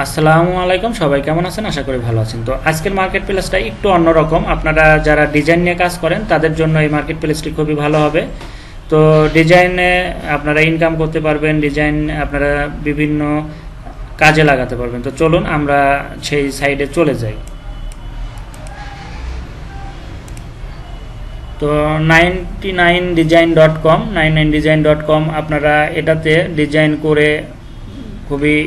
আসসালামু আলাইকুম, সবাই কেমন আছেন? আশা করি ভালো আছেন। তো আজকের মার্কেট প্লেসটা একটু অন্যরকম। আপনারা যারা ডিজাইন নিয়ে কাজ করেন তাদের জন্য এই মার্কেট প্লেসটি খুবই ভালো হবে। তো ডিজাইনে আপনারা ইনকাম করতে পারবেন, ডিজাইন আপনারা বিভিন্ন কাজে লাগাতে পারবেন। তো চলুন আমরা সেই সাইডে চলে যাই। তো 99design.com আপনারা এটাতে ডিজাইন করে খুবই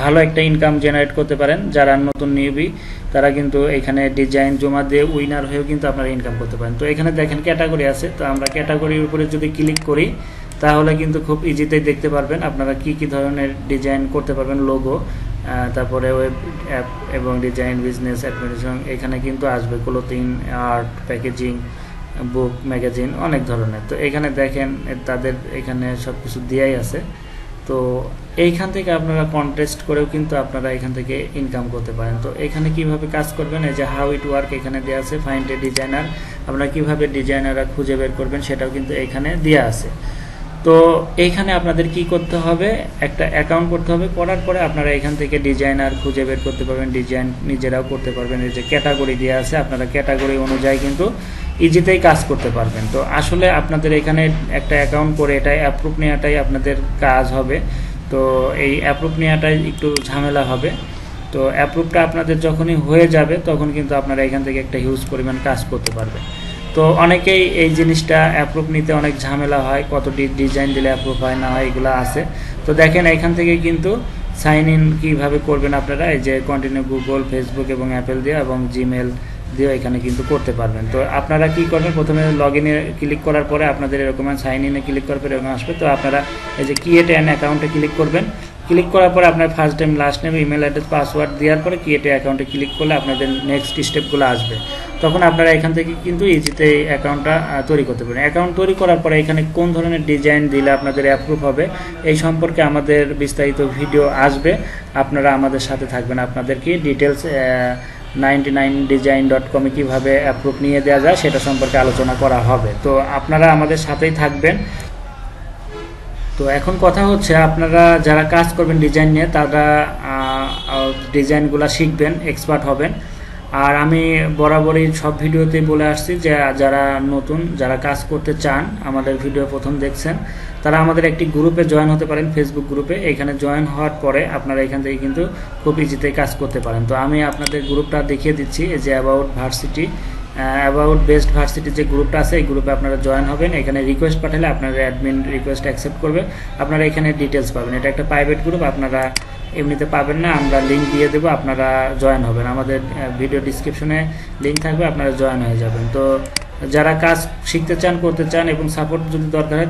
ভালো একটা ইনকাম জেনারেট করতে পারেন। যারা নতুন নিউবি তারা কিন্তু এখানে ডিজাইন জমা দিয়ে উইনার হয়েও কিন্তু আপনারা ইনকাম করতে পারেন। তো এখানে দেখেন ক্যাটাগরি আছে, তো আমরা ক্যাটাগরির উপরে যদি ক্লিক করি তাহলে কিন্তু খুব ইজিতেই দেখতে পারবেন আপনারা কি কি ধরনের ডিজাইন করতে পারবেন। লোগো, তারপরে ওয়েব অ্যাপ এবং ডিজাইন, বিজনেস, অ্যাডমিনিস্ট্রেশন, এখানে কিন্তু আসবে ক্লোথিং, আর্ট, প্যাকেজিং, বুক, ম্যাগাজিন, অনেক ধরনের। তো এখানে দেখেন তাদের এখানে সব কিছু দেওয়াই আছে। তো এইখান থেকে আপনারা কন্টেস্ট করেও কিন্তু আপনারা এখান থেকে ইনকাম করতে পারেন। তো এখানে কিভাবে কাজ করবেন, এই যে হাউ ইট ওয়ার্ক এখানে দেওয়া আছে। ফাইন্ড এ ডিজাইনার, আপনারা কিভাবে ডিজাইনাররা খুঁজে বের করবেন সেটাও কিন্তু এখানে দেওয়া আছে। তো এইখানে আপনাদের কি করতে হবে, একটা অ্যাকাউন্ট করতে হবে। করার পরে আপনারা এখান থেকে ডিজাইনার খুঁজে বের করতে পারবেন, ডিজাইন নিজেরাও করতে পারবেন। এই যে ক্যাটাগরি দেওয়া আছে, আপনারা ক্যাটাগরি অনুযায়ী কিন্তু ইজিতেই কাজ করতে পারবেন। তো আসলে আপনাদের এখানে একটা অ্যাকাউন্ট করে এটা অ্যাপ্রুভ নেওয়াটাই আপনাদের কাজ হবে। তো এই অ্যাপ্রুভ নেওয়াটাই একটু ঝামেলা হবে। তো অ্যাপ্রুভটা আপনাদের যখনই হয়ে যাবে তখন কিন্তু আপনারা এখান থেকে একটা হিউজ পরিমাণ কাজ করতে পারবেন। তো অনেকেই এই জিনিসটা অ্যাপ্রুভ নিতে অনেক ঝামেলা হয়, কত ডিজাইন দিলে অ্যাপ্রুভ হয় না হয় এগুলো আছে। তো দেখেন এখান থেকে কিন্তু সাইন ইন কীভাবে করবেন আপনারা, এই যে কন্টিনিউ গুগল, ফেসবুক এবং অ্যাপেল দিয়ে এবং জিমেল দিয়েও এখানে কিন্তু করতে পারবেন। তো আপনারা কি করবেন, প্রথমে লগ ইনে ক্লিক করার পরে আপনাদের এরকম সাইন ইনে ক্লিক করার পরে এরকম আসবে। তো আপনারা এই যে ক্রিয়েট অ্যান অ্যাকাউন্টে ক্লিক করবেন। ক্লিক করার পরে আপনার first name, last name, email address, password দেওয়ার পরে ক্রিয়েট অ্যাকাউন্টে ক্লিক করলে আপনাদের নেক্সট স্টেপগুলো আসবে। তখন আপনারা এখান থেকে কিন্তু ইজিতে অ্যাকাউন্টটা তৈরি করতে পারেন। অ্যাকাউন্ট তৈরি করার পরে এখানে কোন ধরনের ডিজাইন দিলে আপনাদের অ্যাপ্রুভ হবে এই সম্পর্কে আমাদের বিস্তারিত ভিডিও আসবে। আপনারা আমাদের সাথে থাকবেন, আপনাদেরকে ডিটেলস 99design.com কীভাবে অ্যাপ্রুভ নিয়ে দেওয়া যায় সেটা সম্পর্কে আলোচনা করা হবে। তো আপনারা আমাদের সাথেই থাকবেন। তো এখন কথা হচ্ছে, আপনারা যারা কাজ করবেন ডিজাইন নিয়ে তারা ডিজাইনগুলো শিখবেন, এক্সপার্ট হবেন। আর আমি বরাবরই সব ভিডিওতেই বলে আসছি যে যারা নতুন, যারা কাজ করতে চান, আমাদের ভিডিও প্রথম দেখছেন, তারা আমাদের একটি গ্রুপে জয়েন হতে পারেন, ফেসবুক গ্রুপে। এখানে জয়েন হওয়ার পরে আপনারা এখান থেকে কিন্তু খুব ইজিতেই কাজ করতে পারেন। তো আমি আপনাদের গ্রুপটা দেখিয়ে দিচ্ছি, এই যে অ্যাবাউট বেস্ট ভার্সিটি যে গ্রুপটা আছে এই গ্রুপে আপনারা জয়েন হবেন। এখানে রিকোয়েস্ট পাঠালে আপনার অ্যাডমিন রিকোয়েস্ট অ্যাকসেপ্ট করবে, আপনারা এখানে ডিটেলস পাবেন। এটা একটা প্রাইভেট গ্রুপ, আপনারা এমনিতে পাবেন না, আমরা লিঙ্ক দিয়ে দেবো, আপনারা জয়েন হবেন। আমাদের ভিডিও ডিসক্রিপশনে লিঙ্ক থাকবে, আপনারা জয়েন হয়ে যাবেন। তো যারা কাজ শিখতে চান, করতে চান এবং সাপোর্ট যদি দরকার হয়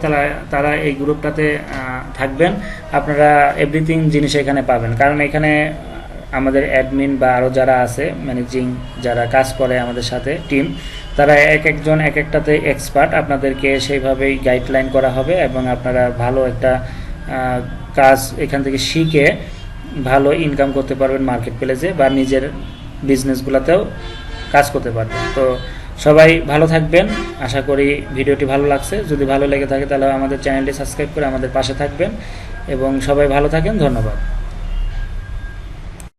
তারা এই গ্রুপটাতে থাকবেন। আপনারা এভরিথিং জিনিস এখানে পাবেন, কারণ এখানে আমাদের অ্যাডমিন বা আরও যারা আছে ম্যানেজিং, যারা কাজ করে আমাদের সাথে টিম, তারা এক একজন এক একটাতে এক্সপার্ট। আপনাদেরকে সেইভাবেই গাইডলাইন করা হবে এবং আপনারা ভালো একটা কাজ এখান থেকে শিখে ভালো ইনকাম করতে পারবেন মার্কেট প্লেসে, বা নিজের বিজনেসগুলোতেও কাজ করতে পারবেন। তো সবাই ভালো থাকবেন, আশা করি ভিডিওটি ভালো লাগছে। যদি ভালো লেগে থাকে তাহলে আমাদের চ্যানেলটি সাবস্ক্রাইব করে আমাদের পাশে থাকবেন এবং সবাই ভালো থাকেন। ধন্যবাদ।